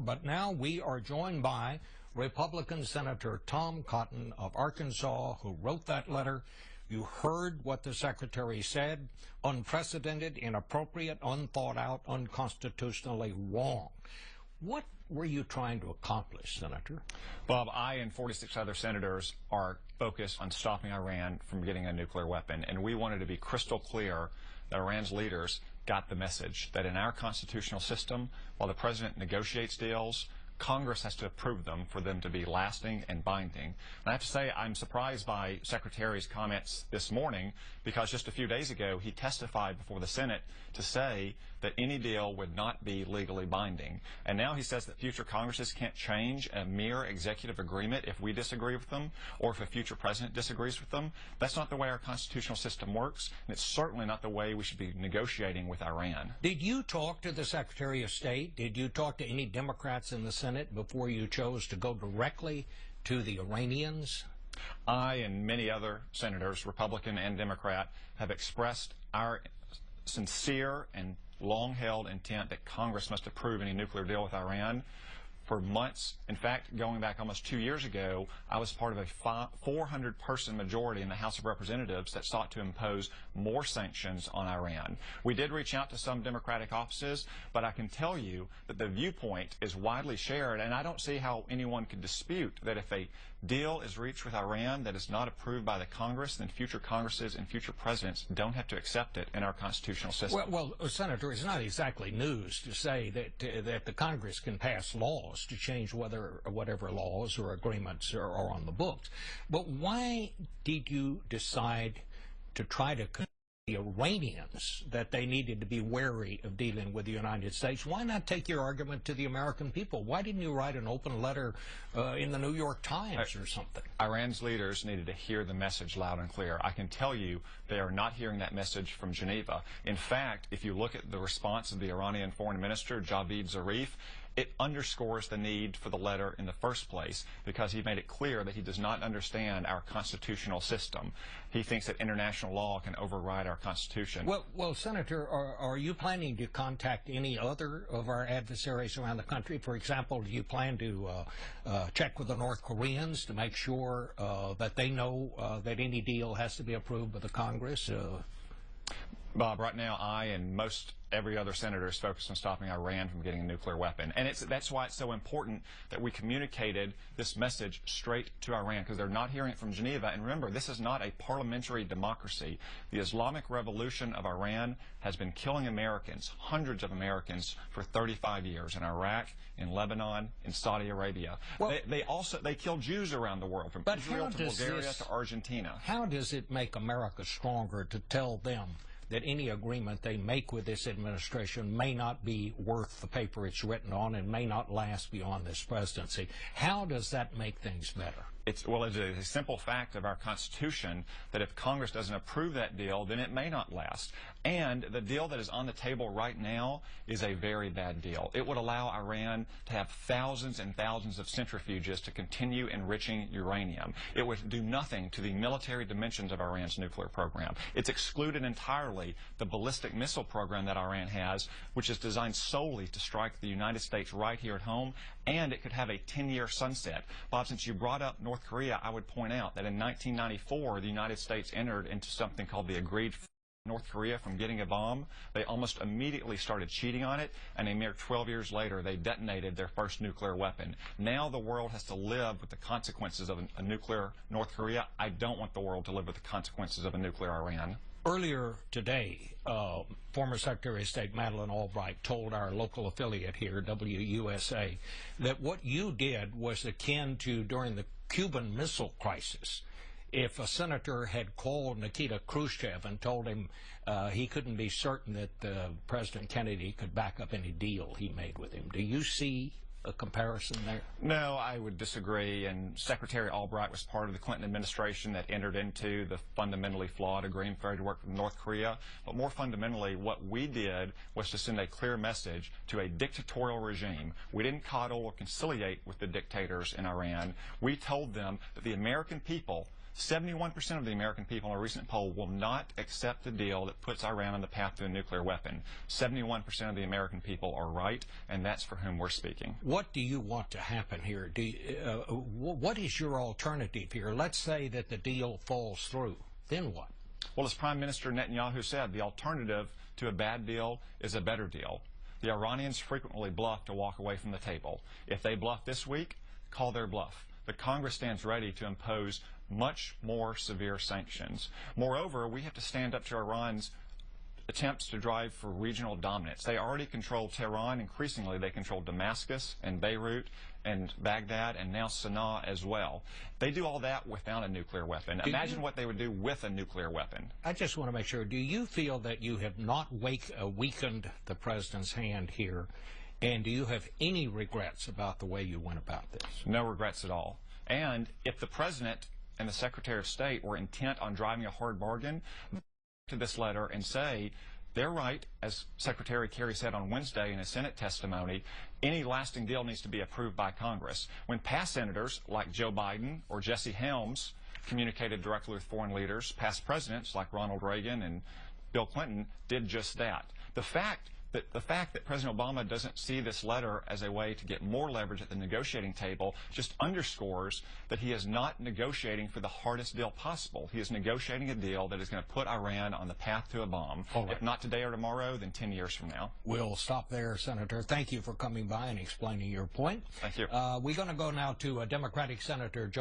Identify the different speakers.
Speaker 1: But now we are joined by Republican Senator Tom Cotton of Arkansas, who wrote that letter. You heard what the Secretary said: unprecedented, inappropriate, unthought out, unconstitutionally wrong. What were you trying to accomplish, Senator?
Speaker 2: Bob, I and 46 other senators are focused on stopping Iran from getting a nuclear weapon, and we wanted to be crystal clear that Iran's leaders got the message that in our constitutional system, while the president negotiates deals, Congress has to approve them for them to be lasting and binding. And I have to say, I'm surprised by Secretary's comments this morning, because just a few days ago he testified before the Senate to say that any deal would not be legally binding. And now he says that future Congresses can't change a mere executive agreement if we disagree with them or if a future president disagrees with them. That's not the way our constitutional system works, and it's certainly not the way we should be negotiating with Iran.
Speaker 1: Did you talk to the Secretary of State? Did you talk to any Democrats in the Senate before you chose to go directly to the Iranians?
Speaker 2: I and many other senators, Republican and Democrat, have expressed our sincere and long-held intent that Congress must approve any nuclear deal with Iran for months. In fact, going back almost 2 years ago, I was part of a 400-person majority in the House of Representatives that sought to impose more sanctions on Iran. We did reach out to some Democratic offices, but I can tell you that the viewpoint is widely shared, and I don't see how anyone could dispute that if a deal is reached with Iran that is not approved by the Congress, then future Congresses and future presidents don't have to accept it in our constitutional system.
Speaker 1: Well, Senator, it's not exactly news to say that the Congress can pass laws to change whatever laws or agreements are on the books. But why did you decide to try to convince the Iranians that they needed to be wary of dealing with the United States? Why not take your argument to the American people? Why didn't you write an open letter in the New York Times or something?
Speaker 2: Iran's leaders needed to hear the message loud and clear. I can tell you they are not hearing that message from Geneva. In fact, if you look at the response of the Iranian Foreign Minister, Javad Zarif, it underscores the need for the letter in the first place, because he made it clear that he does not understand our constitutional system. He thinks that international law can override our Constitution.
Speaker 1: Well, Senator, are you planning to contact any other of our adversaries around the country? For example, do you plan to check with the North Koreans to make sure that they know that any deal has to be approved by the Congress?
Speaker 2: Bob, right now I and most every other senator is focused on stopping Iran from getting a nuclear weapon. And that's why it's so important that we communicated this message straight to Iran, because they're not hearing it from Geneva. And remember, this is not a parliamentary democracy. The Islamic Revolution of Iran has been killing Americans, hundreds of Americans, for 35 years in Iraq, in Lebanon, in Saudi Arabia. Well, they kill Jews around the world, from Israel to Bulgaria to Argentina.
Speaker 1: How does it make America stronger to tell them that any agreement they make with this administration may not be worth the paper it's written on and may not last beyond this presidency? How does that make things better?
Speaker 2: It's a simple fact of our Constitution that if Congress doesn't approve that deal, then it may not last. And the deal that is on the table right now is a very bad deal. It would allow Iran to have thousands and thousands of centrifuges to continue enriching uranium. It would do nothing to the military dimensions of Iran's nuclear program. It's excluded entirely the ballistic missile program that Iran has, which is designed solely to strike the United States right here at home, and it could have a 10-year sunset. Bob, since you brought up North Korea, I would point out that in 1994, the United States entered into something called the Agreed North Korea from getting a bomb. They almost immediately started cheating on it, and a mere 12 years later, they detonated their first nuclear weapon. Now the world has to live with the consequences of a nuclear North Korea. I don't want the world to live with the consequences of a nuclear Iran.
Speaker 1: Earlier today, former Secretary of State Madeleine Albright told our local affiliate here, WUSA, that what you did was akin to during the Cuban Missile Crisis. If a senator had called Nikita Khrushchev and told him he couldn't be certain that President Kennedy could back up any deal he made with him. Do you see a comparison there?
Speaker 2: No, I would disagree. And Secretary Albright was part of the Clinton administration that entered into the fundamentally flawed agreement for to work with North Korea. But more fundamentally, what we did was to send a clear message to a dictatorial regime. We didn't coddle or conciliate with the dictators in Iran. We told them that the American people 71% of the American people in a recent poll will not accept a deal that puts Iran on the path to a nuclear weapon. 71% of the American people are right, and that's for whom we're speaking.
Speaker 1: What do you want to happen here? What is your alternative here? Let's say that the deal falls through. Then what?
Speaker 2: Well, as Prime Minister Netanyahu said, the alternative to a bad deal is a better deal. The Iranians frequently bluff to walk away from the table. If they bluff this week, call their bluff. But Congress stands ready to impose much more severe sanctions. Moreover, we have to stand up to Iran's attempts to drive for regional dominance. They already control Tehran. Increasingly, they control Damascus and Beirut and Baghdad and now Sana'a as well. They do all that without a nuclear weapon. Imagine what they would do with a nuclear weapon.
Speaker 1: I just want to make sure, do you feel that you have not weakened the president's hand here, and do you have any regrets about the way you went about this?
Speaker 2: No regrets at all. And if the president and the Secretary of State were intent on driving a hard bargain, to this letter and say, they're right, as Secretary Kerry said on Wednesday in a Senate testimony, any lasting deal needs to be approved by Congress. When past senators like Joe Biden or Jesse Helms communicated directly with foreign leaders, past presidents like Ronald Reagan and Bill Clinton did just that. The fact that President Obama doesn't see this letter as a way to get more leverage at the negotiating table just underscores that he is not negotiating for the hardest deal possible. He is negotiating a deal that is going to put Iran on the path to a bomb.
Speaker 1: All right.
Speaker 2: If not today or tomorrow, then 10 years from now.
Speaker 1: We'll stop there, Senator. Thank you for coming by and explaining your point.
Speaker 2: Thank you.
Speaker 1: We're going to go now to Democratic Senator Joe